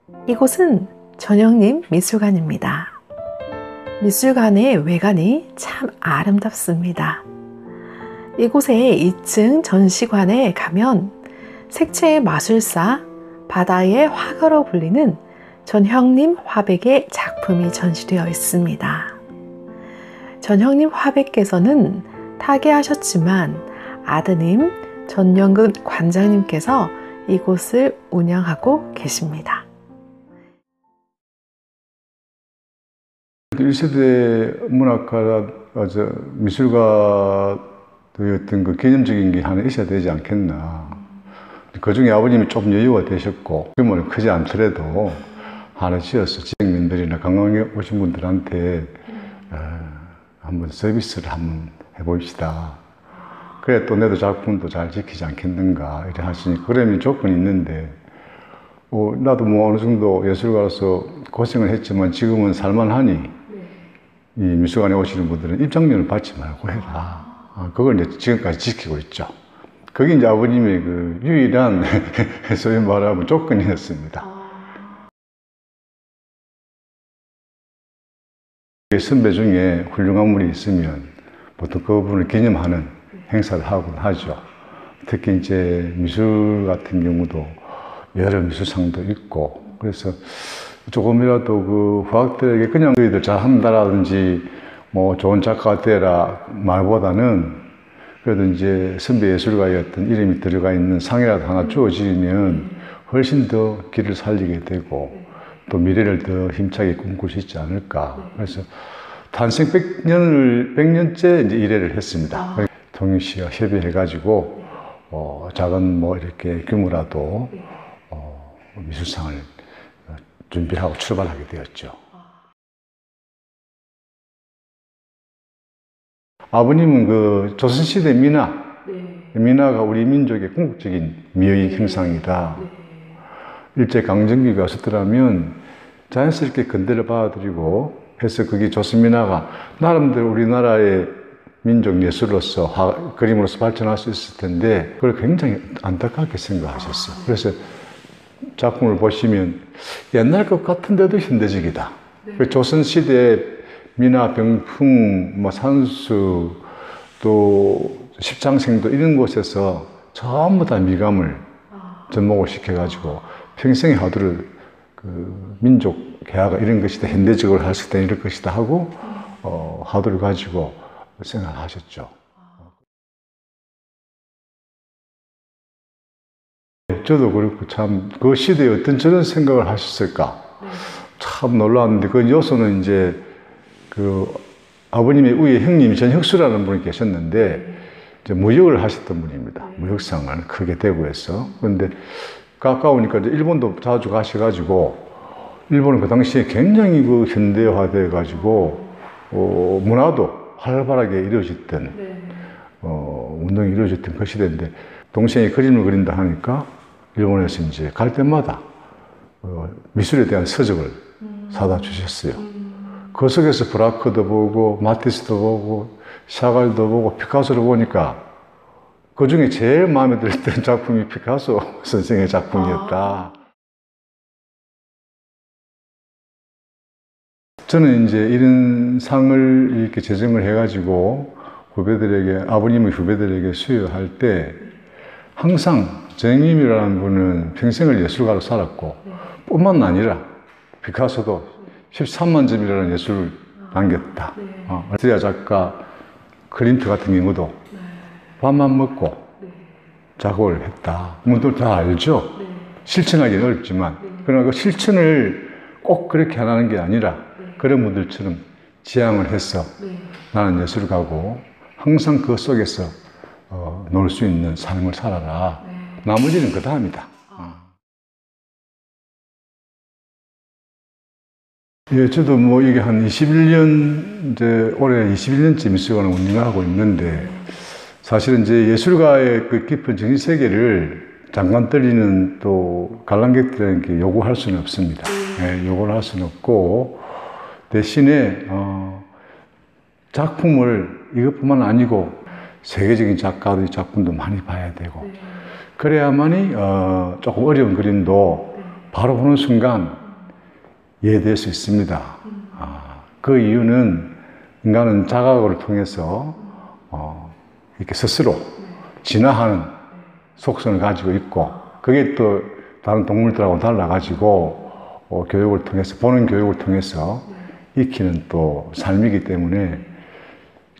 이곳은 전형림 미술관입니다. 미술관의 외관이 참 아름답습니다. 이곳에 2층 전시관에 가면 색채의 마술사, 바다의 화가로 불리는 전형림 화백의 작품이 전시되어 있습니다. 전형림 화백께서는 타계하셨지만 아드님 전영근 관장님께서 이곳을 운영하고 계십니다. 1세대 문학가, 미술가였던 그 개념적인 게 하나 있어야 되지 않겠나. 그 중에 아버님이 좀 여유가 되셨고, 규모는 크지 않더라도 하나 지어서 지역민들이나 관광에 오신 분들한테 한번 서비스를 한번 해봅시다. 그래 또 내도 작품도 잘 지키지 않겠는가 이래 하시니까 그러면 조건이 있는데 나도 뭐 어느 정도 예술가로서 고생을 했지만 지금은 살만하니 이 미술관에 오시는 분들은 입장료를 받지 말고 해라. 그걸 이제 지금까지 지키고 있죠. 그게 이제 아버님의 그 유일한 소위 말하면 조건이었습니다. 선배 중에 훌륭한 분이 있으면 보통 그분을 기념하는 행사를 하곤 하죠. 특히 이제 미술 같은 경우도 여러 미술상도 있고, 그래서 조금이라도 그 후학들에게 그냥 너희들 잘한다라든지 뭐 좋은 작가가 되라 말보다는 그래도 이제 선배 예술가였던 이름이 들어가 있는 상이라도 하나 주어지면 훨씬 더 길을 살리게 되고 또 미래를 더 힘차게 꿈꿀 수 있지 않을까. 그래서 탄생 100년째 이제 일회를 했습니다. 통일시와 협의해가지고 작은 뭐 이렇게 규모라도 미술상을 준비하고 출발하게 되었죠. 아버님은 그 조선시대 민화가 우리 민족의 궁극적인 미의 형상이다. 일제강점기가 없었더라면 자연스럽게 건드려 받아들이고 해서 그게 조선민화가 나름대로 우리나라의 민족 예술로서 그림으로서 발전할 수 있을 텐데 그걸 굉장히 안타깝게 생각하셨어요. 그래서 작품을 보시면 옛날 것 같은데도 현대적이다. 조선시대 민화, 병풍, 뭐 산수, 또 십장생도 이런 곳에서 전부 다 미감을 접목을 시켜가지고 평생의 화두를 그 민족 개화가 이런 것이다, 현대적으로 할 수 있다, 이럴 것이다 하고 화두를 가지고 생각하셨죠. 저도 그렇고 참 그 시대에 어떤 저런 생각을 하셨을까 참 놀랐는데 그 요소는 이제 그 아버님의 우에 형님이 전혁수라는 분이 계셨는데 이제 무역을 하셨던 분입니다. 무역상을 크게 대구에서. 그런데 가까우니까 이제 일본도 자주 가셔가지고 일본은 그 당시에 굉장히 그 현대화돼 가지고 문화도 활발하게 이루어졌던 운동이 이루어졌던 그 시대인데 동생이 그림을 그린다 하니까 일본에서 이제 갈 때마다 미술에 대한 서적을 사다 주셨어요. 그 속에서 브라크도 보고 마티스도 보고 샤갈도 보고 피카소를 보니까 그 중에 제일 마음에 들었던 작품이 피카소 선생의 작품이었다. 저는 이제 이런 상을 이렇게 제정을 해가지고 후배들에게, 아버님의 후배들에게 수여할 때 항상 전형님이라는 분은 평생을 예술가로 살았고 뿐만 아니라 피카소도 13만 점이라는 예술을 남겼다. 드리아 작가 클림트 같은 경우도 밥만 먹고 작업을 했다. 분들 다 알죠? 실천하기는 어렵지만 그러나 그 실천을 꼭 그렇게 하라는 게 아니라 그런 분들처럼 지향을 해서 나는 예술가고 항상 그 속에서 놀 수 있는 삶을 살아라. 나머지는 그 다음이다. 예, 저도 뭐 이게 한 21년, 이제 올해 21년째 미술관을 운영하고 있는데 사실은 이제 예술가의 그 깊은 정신세계를 잠깐 떨리는 또 관람객들에게 요구할 수는 없습니다. 예, 요구를 할 수는 없고 대신에 작품을 이것뿐만 아니고 세계적인 작가들의 작품도 많이 봐야 되고 그래야만이 조금 어려운 그림도 바로 보는 순간 이해될 수 있습니다. 그 이유는 인간은 자각을 통해서 이렇게 스스로 진화하는 속성을 가지고 있고, 그게 또 다른 동물들하고 달라가지고 교육을 통해서, 보는 교육을 통해서 익히는 또 삶이기 때문에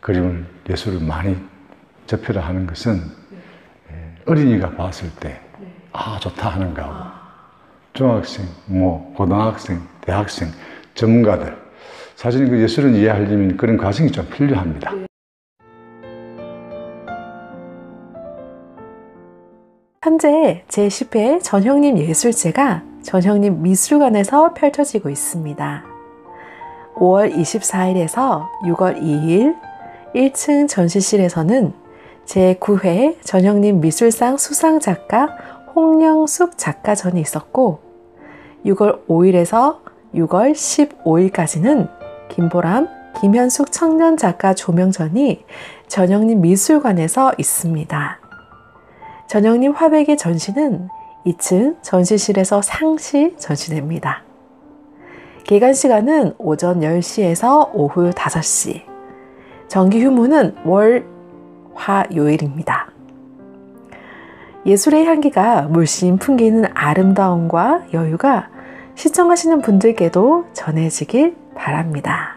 그림을, 예술을 많이 접해라 하는 것은 어린이가 봤을 때 아 좋다 하는 거하고, 중학생, 고등학생, 대학생, 전문가들, 사실 그 예술을 이해하려면 그런 과정이 좀 필요합니다. 현재 제10회 전형님 예술제가 전형님 미술관에서 펼쳐지고 있습니다. 5월 24일에서 6월 2일 1층 전시실에서는 제9회 전형님 미술상 수상작가 홍영숙 작가전이 있었고, 6월 5일에서 6월 15일까지는 김보람, 김현숙 청년작가 조명전이 전형님 미술관에서 있습니다. 전형님 화백의 전시는 2층 전시실에서 상시 전시됩니다. 개관 시간은 오전 10시에서 오후 5시, 정기 휴무는 월, 화, 요일입니다. 예술의 향기가 물씬 풍기는 아름다움과 여유가 시청하시는 분들께도 전해지길 바랍니다.